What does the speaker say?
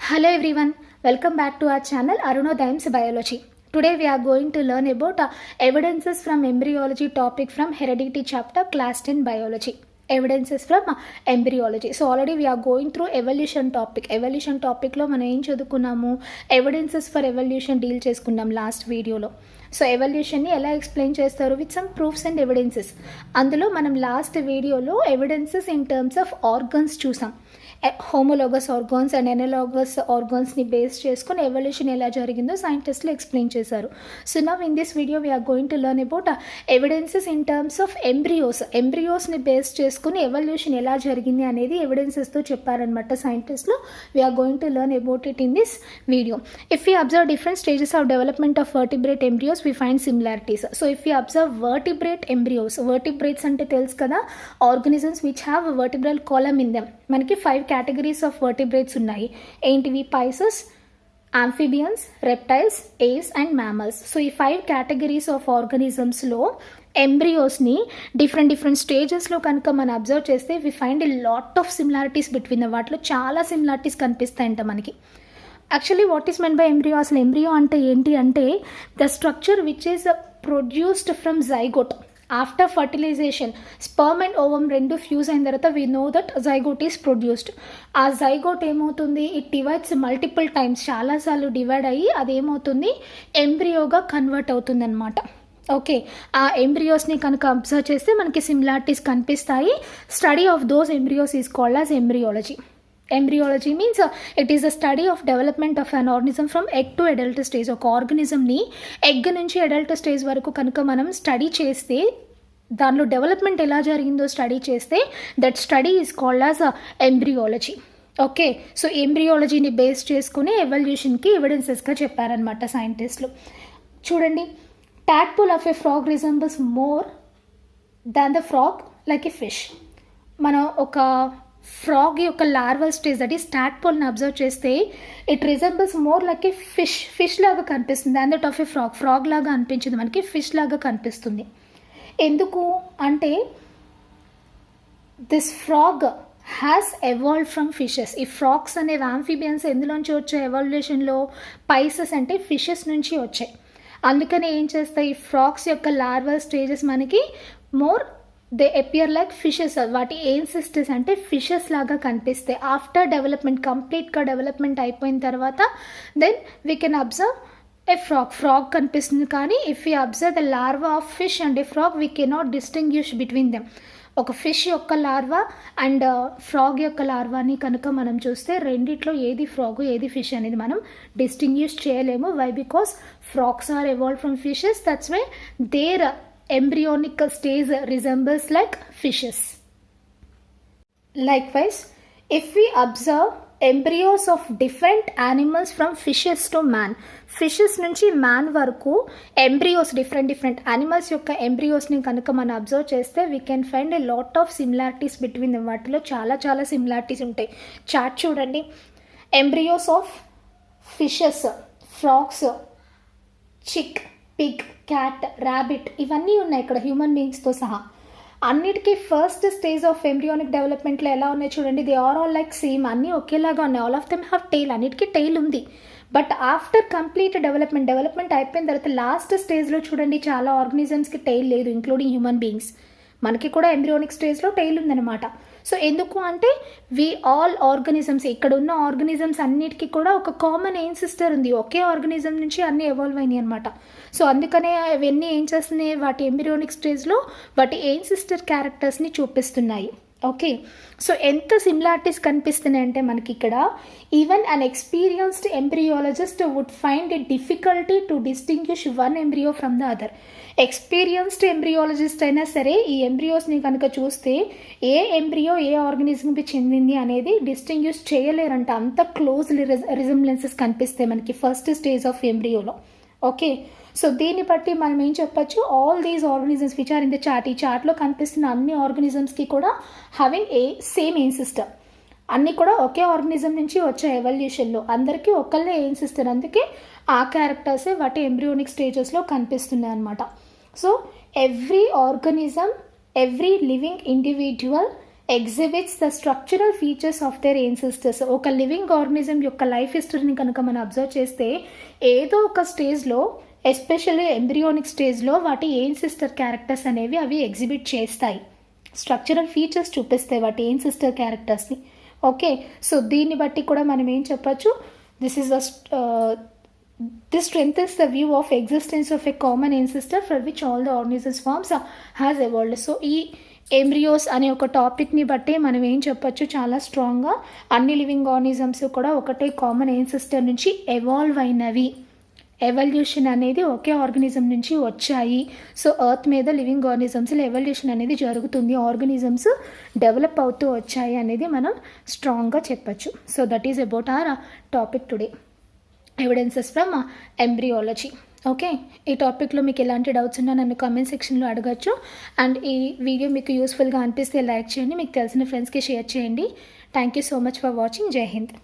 Hello everyone, welcome back to our channel Arunodayam's Biology. Today we are going to learn about evidences from embryology topic from heredity chapter class 10 biology. Evidences from embryology. So already we are going through evolution topic. Evolution topic lo మనం ఏం చదువుకున్నాము, evidences for evolution deal చేసుకున్నాం last వీడియోలో. So ఎవల్యూషన్ని ఎలా explain చేస్తారు with some proofs and evidences. అందులో మనం లాస్ట్ వీడియోలో evidences in terms of organs చూసాం. హోమోలోగస్ ఆర్గాన్స్ అండ్ ఎనలాగస్ ఆర్గాన్స్ని బేస్ చేసుకుని ఎవల్యూషన్ ఎలా జరిగిందో సైంటిస్టులు ఎక్స్ప్లెయిన్ చేశారు. So now in this video we are going to learn about evidences in terms of ఎంబ్రియోస్ని బేస్ చేసుకుని ఎవల్యూషన్ ఎలా జరిగింది అనేది ఎవిడెన్సెస్తో చెప్పారనమాట సైంటిస్టులు. We are going to learn about it in this video. If you observe different stages of development of vertebrate embryos we find similarities. So if we observe vertebrate embryos, vertebrates ante telusu kada, organisms which have a vertebral column in them. Manaki 5 categories of vertebrates unnayi. Entivi? Pisces, amphibians, reptiles, apes and mammals. So ee 5 categories of organisms lo embryos ni different stages lo kanuka man observe cheste we find a lot of similarities between them. Vaatlo chaala similarities kanipistayanta manaki. Actually what is meant by embryo? అసలు embryo అంటే ఏంటి అంటే the structure which is produced from zygote after fertilisation. Sperm and ovum రెండు fuse అయిన తర్వాత we know that zygote is produced. ఆ zygote ఏమవుతుంది, it divides multiple times, చాలాసార్లు డివైడ్ అయ్యి అదేమవుతుంది ఎంబ్రియోగా కన్వర్ట్ అవుతుంది అనమాట. ఓకే, ఆ ఎంబ్రియోస్ని కనుక అబ్జర్వ్ చేస్తే మనకి సిమిలారిటీస్ కనిపిస్తాయి. Study of those embryos is called as embryology. Embryology means it is a study of development of an organism from egg to adult stage. ఒక ఆర్గనిజంని ఎగ్ నుంచి అడల్ట్ స్టేజ్ వరకు కనుక మనం స్టడీ చేస్తే, దానిలో డెవలప్మెంట్ ఎలా జరిగిందో స్టడీ చేస్తే that study is called as embryology. Okay, so ఎంబ్రియాలజీని బేస్ చేసుకుని ఎవల్యూషన్కి ఎవిడెన్సెస్గా చెప్పారనమాట సైంటిస్టులు. చూడండి, tadpole of a frog resembles more than the frog like a fish. మనం ఒక ఫ్రాగ్ యొక్క లార్వల్ స్టేజ్ దట్ ఈస్ టాడ్పోల్ని అబ్జర్వ్ చేస్తే it resembles more like a fish లాగా కనిపిస్తుంది. And that of a frog లాగా అనిపించింది మనకి, ఫిష్ లాగా కనిపిస్తుంది. ఎందుకు అంటే this frog has evolved from fishes. ఈ ఫ్రాగ్స్ అనేవి ఆంఫిబియన్స్ ఎందులోంచి వచ్చాయి ఎవల్యూషన్లో? పైసెస్ అంటే ఫిషెస్ నుంచి వచ్చాయి. అందుకని ఏం చేస్తాయి, ఈ ఫ్రాగ్స్ యొక్క లార్వల్ స్టేజెస్ మనకి more they appear like fishes. వాటి ఏన్సిస్టర్స్ అంటే ఫిషెస్ లాగా కనిపిస్తాయి. ఆఫ్టర్ డెవలప్మెంట్, కంప్లీట్గా డెవలప్మెంట్ అయిపోయిన తర్వాత then we can observe a frog కనిపిస్తుంది. కానీ if you observe the larva of fish and a frog we cannot distinguish between them. ఒక ఫిష్ యొక్క లార్వా అండ్ ఫ్రాగ్ యొక్క లార్వాని కనుక మనం చూస్తే రెండిట్లో ఏది ఫ్రాగ్ ఏది ఫిష్ అనేది మనం డిస్టింగ్విష్ చేయలేము. Why? Because frogs are evolved from fishes, that's why their embryonic stage resembles like fishes. Likewise, if we observe embryos of different animals from fishes to man, fishes నుంచి man వరకు embryos different animals యొక్క embryosని కనుక మనం observe చేస్తే we can find a lot of similarities between them. వాటిలో చాలా similarities ఉంటాయి. Chart చూడండి, embryos of fishes, frogs, chick, Pig, cat, rabbit ఇవన్నీ ఉన్నాయి ఇక్కడ హ్యూమన్ బీయింగ్స్తో సహా. అన్నిటికీ ఫస్ట్ స్టేజ్ ఆఫ్ ఎంబ్రియోనిక్ డెవలప్మెంట్లో ఎలా ఉన్నాయి చూడండి, they are all like same, అన్నీ ఒకేలాగా ఉన్నాయి. All of them have tail, అన్నిటికీ టెయిల్ ఉంది. బట్ ఆఫ్టర్ కంప్లీట్ డెవలప్మెంట్ అయిపోయిన తర్వాత లాస్ట్ స్టేజ్లో చూడండి చాలా ఆర్గనిజమ్స్కి టెయిల్ లేదు, ఇంక్లూడింగ్ హ్యూమన్ బీయింగ్స్. మనకి కూడా ఎంబ్రియోనిక్ స్టేజ్లో టెయిల్ ఉందన్నమాట. సో ఎందుకు అంటే వి ఆల్ ఆర్గనిజమ్స్, ఇక్కడ ఉన్న ఆర్గనిజమ్స్ అన్నిటికీ కూడా ఒక కామన్ ఏన్సిస్టర్ ఉంది. ఒకే ఆర్గనిజం నుంచి అన్నీ ఎవాల్వ్ అయినాయి అనమాట. సో అందుకనే అవన్నీ ఏం చేస్తున్నాయి, వాటి ఎంబ్రియోనిక్ స్టేజ్లో వాటి ఏన్సిస్టర్ క్యారెక్టర్స్ని చూపిస్తున్నాయి. ఓకే, సో ఎంత సిమిలారిటీస్ కనిపిస్తున్నాయి అంటే మనకి ఇక్కడ even an experienced embryologist would find it difficulty to distinguish one embryo from the other. Experienced embryologist అయినా సరే ఈ ఎంబ్రియోస్ని కనుక చూస్తే ఏ ఎంబ్రియో ఏ ఆర్గనిజంకి చెందింది అనేది డిస్టింగ్విష్ చేయలేరంట. అంత క్లోజ్ రిజెంబ్లెన్సెస్ కనిపిస్తాయి మనకి ఫస్ట్ స్టేజ్ ఆఫ్ ఎంబ్రియోలో. ఓకే, సో దీన్ని బట్టి మనం ఏం చెప్పచ్చు, all these organisms which are in the chart, ఈ చార్ట్లో కనిపిస్తున్న అన్ని ఆర్గనిజమ్స్కి కూడా హ్యావింగ్ ఏ సేమ్ ఏన్సిస్టర్. అన్నీ కూడా ఒకే ఆర్గనిజం నుంచి వచ్చే ఎవల్యూషన్లో అందరికీ ఒకళ్ళే ఏన్సిస్టర్. అందుకే ఆ క్యారెక్టర్సే వాటి ఎంబ్రియోనిక్ స్టేజెస్లో కనిపిస్తున్నాయి అన్నమాట. So every organism, every living individual exhibits the structural features of their ancestors. ఒక లివింగ్ ఆర్గనిజం యొక్క లైఫ్ హిస్టరీని కనుక మనం అబ్జర్వ్ చేస్తే ఏదో ఒక స్టేజ్లో, ఎస్పెషల్లీ ఎంబ్రియోనిక్ స్టేజ్లో వాటి ఏన్సిస్టర్ క్యారెక్టర్స్ అనేవి అవి ఎగ్జిబిట్ చేస్తాయి. స్ట్రక్చరల్ ఫీచర్స్ చూపిస్తాయి వాటి ఏన్సిస్టర్ క్యారెక్టర్స్ని. ఓకే, సో దీన్ని బట్టి కూడా మనం ఏం చెప్పచ్చు, this strengthens the view of existence of a common ancestor for which all the organisms forms has evolved. So ఈ ఎంబ్రియోస్ అనే ఒక టాపిక్ని బట్టి మనం ఏం చెప్పచ్చు, చాలా స్ట్రాంగ్గా అన్ని లివింగ్ ఆర్గానిజమ్స్ కూడా ఒకటే కామన్ ఏన్సిస్టర్ నుంచి ఎవాల్వ్ అయినవి. ఎవల్యూషన్ అనేది ఒకే ఆర్గనిజం నుంచి వచ్చాయి. సో ఎర్త్ మీద లివింగ్ ఆర్గనిజమ్స్లో ఎవల్యూషన్ అనేది జరుగుతుంది, ఆర్గనిజమ్స్ డెవలప్ అవుతూ వచ్చాయి అనేది మనం స్ట్రాంగ్గా చెప్పచ్చు. So that is about our topic today, evidences from embryology. Okay, ఈ టాపిక్లో మీకు ఎలాంటి డౌట్స్ ఉన్నా నన్ను కామెంట్ సెక్షన్లో అడగచ్చు. అండ్ ఈ వీడియో మీకు యూస్ఫుల్గా అనిపిస్తే లైక్ చేయండి, మీకు తెలిసిన ఫ్రెండ్స్కి షేర్ చేయండి. Thank you so much for watching. జై హింద్.